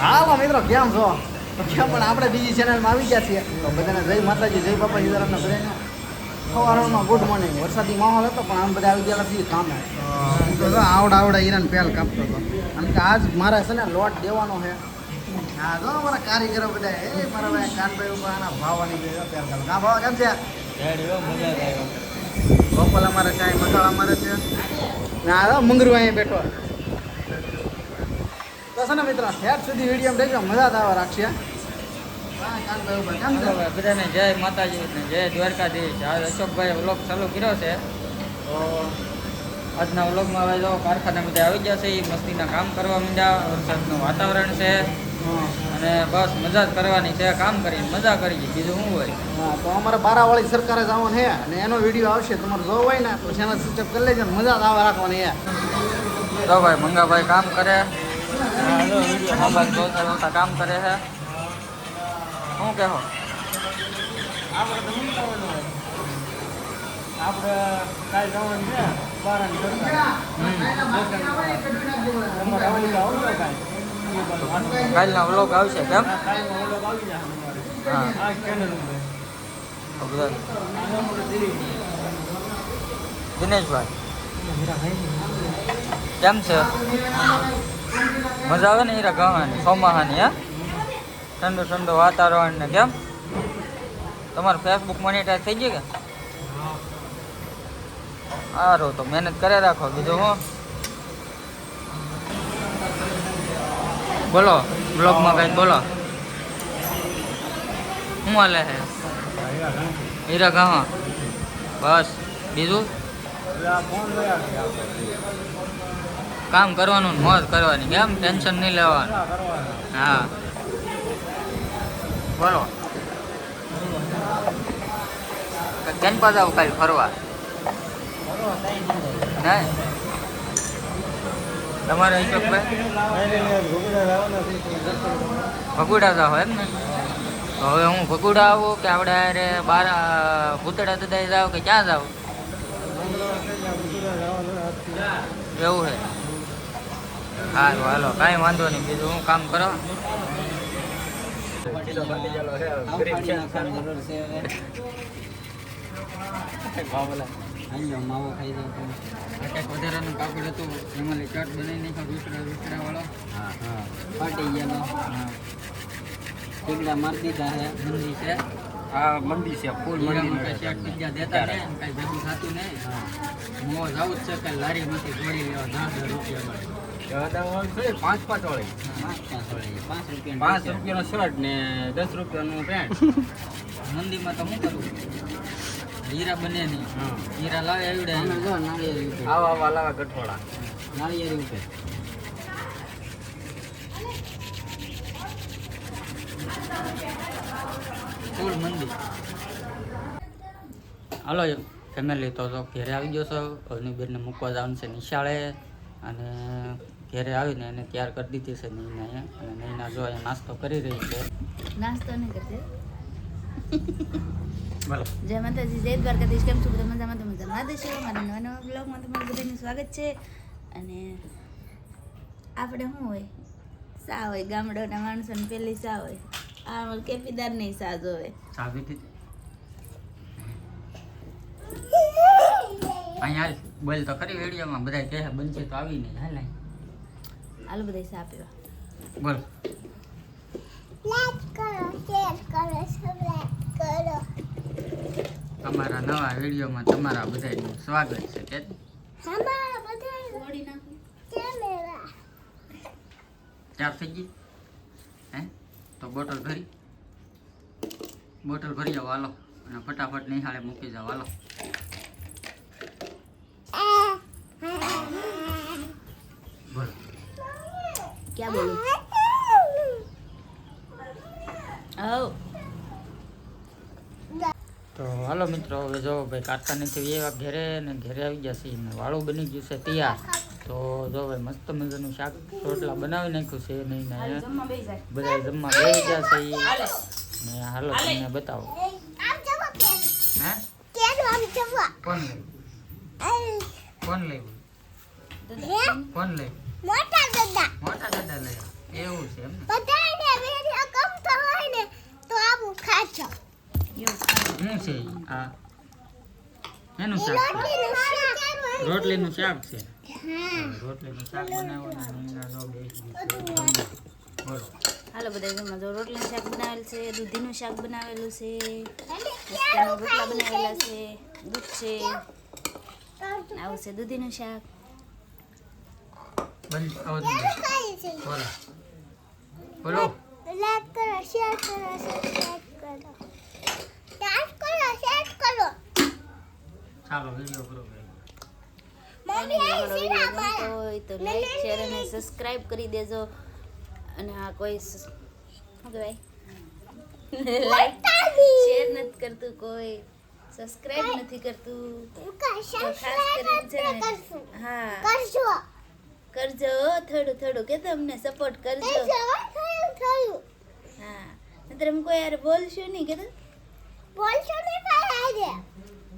હાલો મિત્રો કેમ છો? તો કેમ પણ આપણે બીજી ચેનલમાં આવી ગયા છીએ. તો બધાને જય માતાજી, જય બાપા સીતારામને બધાને સવારમાં ગુડ મોર્નિંગ. વરસાદી માહોલ હતો પણ આમ બધા આવી ગયા છીએ કામે. તો આવડા હીરાને પેલ કાપતો હતો. અને કે આજ મારે છે ને લોટ દેવાનો છે. હા જો મારા કારીગરો બધા એ મારા ભાઈ કાનભાઈ ઉપર આના ભાવવાની પેલ કાપ. હા ભાવ કેમ છે? ગોપાલ અમારે ચાય મસાલા અમારે છે. ના મંગરું અહીંયા બેઠો. તો છે ને મિત્રો ઠેઠ સુધી વિડીયો દેખજો, મજા જ આવવા રાખશે. બધાને જય માતાજી ને જય દ્વારકાધીશ. આજ અશોકભાઈ વ્લોગ ચાલુ કર્યો છે. તો આજના વ્લોગમાં હવે જો કારખાના બધા આવી ગયા છે, એ મસ્તીના કામ કરવા માંડ્યા. વરસાદનું વાતાવરણ છે અને બસ મજા જ કરવાની છે. કામ કરીને મજા કરીએ, બીજું શું હોય. હા તો અમારે બારાવાળી સરકારે જવાનું છે અને એનો વિડીયો આવશે. તમારે જોવો હોય ને તો ચેનલ સબસ્ક્રાઈબ કરી લેજો, મજા જ આવવા રાખવાની છે. તો ભાઈ મંગાભાઈ કામ કરે, મોબાઈલ જોતા કામ કરે છે. શું કહો? આપણે કાલ જવાનું છે કાલના વ્લોગ આવશે કેમ? દિનેશભાઈ કેમ છે? મજા આવે ને હીરા ગવાની ચોમાહાની? હે ઠંડુ ઠંડુ વાતાવરણ ને કેમ? તમારું ફેસબુક મોનિટાઈઝ થઈ ગયું કે? સારું તો મહેનત કરે રાખો, બીજું હું. બોલો બ્લોગમાં કઈ બોલો. શું હાલે છે? હીરા ગાવા બસ, બીજું કામ કરવાનું, મોજ કરવાની, કેમ ટેન્શન નહીં લેવાનું. હા બોલો. કેમ પાછા આવું કાલે ફરવા? નહીં તમારે ભગુડા જાવ એમ ને? તો હવે હું ભગુડા આવું કે આપણે અરે બાર ભૂતડા દદાઈ જાવ કે ક્યાં જાવ? એવું છે? સારું હાલો, કાંઈ વાંધો નહીં, બીજું હું કામ કરો. માવો ખાઈ જાવ તો કંઈક વધારાનું કાપડ હતું, એમાં ચાટ બનાવી નાખ્યો રૂસડા વાળો. હા ફાટી ગયેલો. હા ટીકડા મારી દીધા છે. મંદી છે, હા મંદી છે, ફૂલ મંદી. કઈ શાક બીજા દેતા ને કઈ ભેગું થતું નહીં. મોજ આવું જ છે કે લારીમાંથી તોડી લેવા 10 રૂપિયામાં. 5 વાળી 5 રૂપિયાનો શર્ટ ને 10 રૂપિયાનું પેન્ટ. મંદીમાં તો શું કરવું? હીરા બને નહીં. હીરા લાવે આવડે. આવા લાવા ગઠોડા નાળિયેરી ઉપર ફૂલ મંદી. હાલો ફેમિલી, તો ઘેરે આવી ગયો છો. અવની બેનને મૂકવા જવાનું છે નિશાળે, અને ઘેરે આવીને એને તૈયાર કરી દીધી છે નૈનાએ. અને નૈના જો અહીંયા નાસ્તો કરી રહી છે. નાસ્તો નહીં કરતી. બોલો. જય માતાજી, જય દ્વારકાધીશ. કેમ છો બધા? મજામાં તો મજામાં જ છો. મારા નવા નવા બ્લોગમાં તમારું બધાનું સ્વાગત છે. અને આપણે શું હોય, સા હોય, ગામડાના માણસોને પેલી સા હોય. આ કેપીદાર નહીં સા જોવે. ચાવી દીધી અહીંયા બોલ તો ખરી વિડીયોમાં બધા કહે બનશે તો આવી નહીં. હાલ આલુ બધા સા પીવા. બોલ. અમારા નવા વિડીયોમાં તમારા બધાનું સ્વાગત છે. કે ચાર થઈ ગઈ હે? તો બોટલ ભરી જાવ હાલો, અને ફટાફટ નિહાળે મૂકી જાવ હાલો. બોલો. ક્યાં બોલું? તો હાલો મિત્રો, હવે જો ભાઈ કારખાનેથી એવા ઘેરે ને ઘેરે આવી ગયા છીએ, ને વાળું બની ગયું છે તૈયાર. તો જો ભાઈ મસ્ત મજાનું શાક રોટલા બનાવી નાખ્યું છે નહીં ને બધા જમવા બેસી ગયા છે ને. હાલો તમને બતાવો. હે કોણ લઈ? કોણ લઈ? મોટા દાદા લઈ. એવું છે એમ ને? બધાને વિડિયો ગમતો હોય ને તો આવું ખાજો. એવું શું છે ઈ? આ એનું શાક છે? રોટલીનું શાક. રોટલીનું શાક છે. હા. રોટલીનું શાક બનાવવાનું રીંગણા જો બેસી ગયું. બોલો. હાલો બધા જમવા જો રોટલીનું શાક બનાવેલ છે, દૂધીનું શાક બનાવેલું છે, અને મસ્તીના રોટલા બનાવેલા છે, દૂધ છે, આવું છે દૂધીનું શાક. બંધ આવો જ કેવું ખાય છે? બોલો બોલો લાઈક કરો, શેર કરો, સબસ્ક્રાઇબ કરો. ડાન્સ કરો, શેર કરો. ચાલો વિડીયો પૂરો કરી. મમ્મી આ મારો સીધા વિડીયો ગમતો હોય તો લાઈક શેર અને સબસ્ક્રાઇબ કરી દેજો. અને આ કોઈ શું કહેવાય લાઈક શેર નથી કરતું, કોઈ સબસ્ક્રાઇબ નથી કરતું, તો ખાસ કરીને છે ને કરશું. હા કરજો. કરજો થોડું થોડું કે તમને સપોર્ટ કરજો. થયું. હા નહીતર અમે કોઈ યાર બોલશું નહીં કે બોલશો નહીં ભાઈ આજે.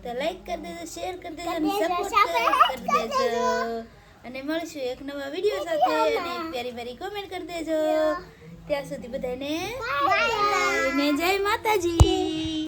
તો લાઈક કરી દેજો, શેર કરી દેજો અને કરી દેજો, સપોર્ટ support કરી કરી દેજો. અને મળશું એક નવા વિડીયો સાથે અને એક પ્યારી પ્યારી કોમેન્ટ કરી દેજો. ત્યાં સુધી બધાને Bye. ને જય માતાજી.